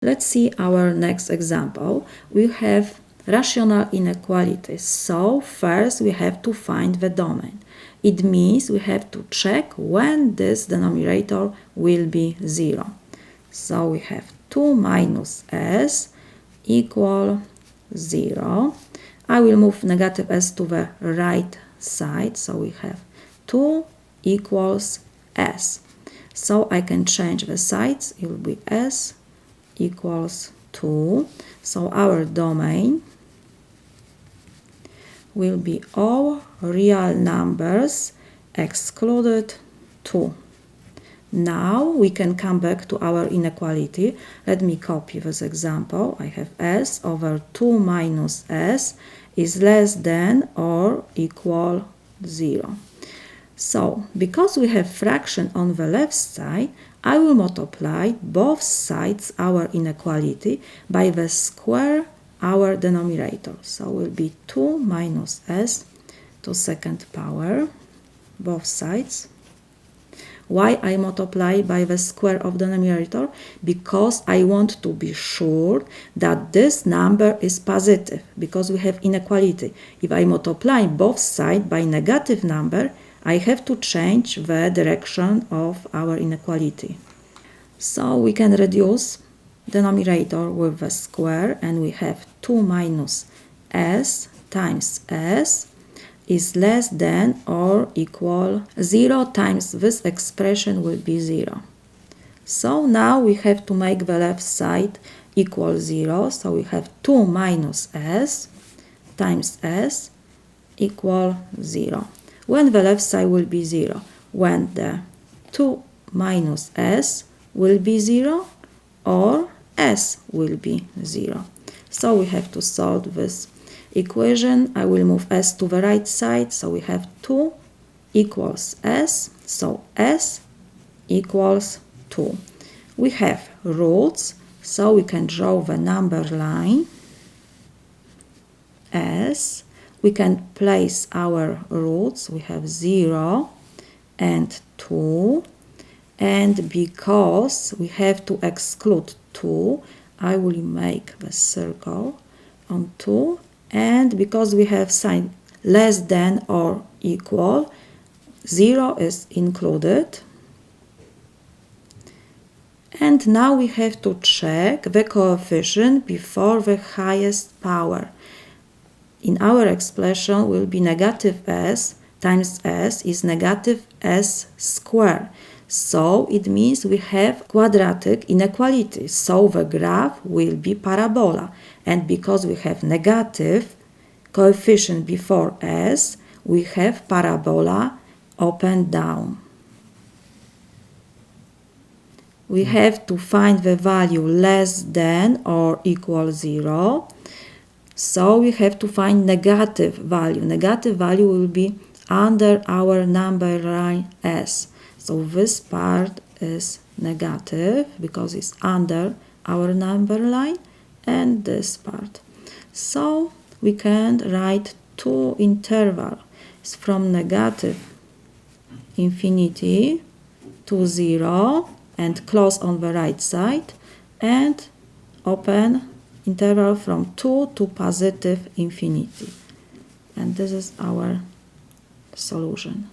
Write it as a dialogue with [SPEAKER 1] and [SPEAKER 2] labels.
[SPEAKER 1] Let's see our next example. We have rational inequalities. So first we have to find the domain. It means we have to check when this denominator will be 0. So we have 2 minus s equal 0. I will move negative s to the right side. So we have 2 equals s. So I can change the sides. It will be s equals 2. So our domain will be all real numbers excluded 2. Now we can come back to our inequality. Let me copy this example. I have s over 2 minus s is less than or equal 0. So, because we have fraction on the left side, I will multiply both sides our inequality by the square our denominator. So it will be 2 minus s to second power, both sides. Why I multiply by the square of the denominator? Because I want to be sure that this number is positive, because we have inequality. If I multiply both sides by negative number, I have to change the direction of our inequality. So we can reduce denominator with the square, and we have 2 minus s times s is less than or equal 0 times this expression will be 0. So now we have to make the left side equal 0. So we have 2 minus s times s equal 0. When the left side will be 0? When the 2 minus s will be 0 or s will be 0. So we have to solve this equation. I will move s to the right side. So we have 2 equals s. So s equals 2. We have roots. So we can draw the number line s. We can place our roots. We have 0 and 2. And because we have to exclude 2, I will make the circle on 2. And because we have sign less than or equal, 0 is included. And now we have to check the coefficient before the highest power. In our expression will be negative s times s is negative s squared. So it means we have quadratic inequality. So the graph will be parabola. And because we have negative coefficient before s, we have parabola up and down. We have to find the value less than or equal 0. So we have to find negative value. Negative value will be under our number line s. So this part is negative because it's under our number line, and this part. So we can write two intervals from negative infinity to 0 and close on the right side, and open interval from 2 to positive infinity. And this is our solution.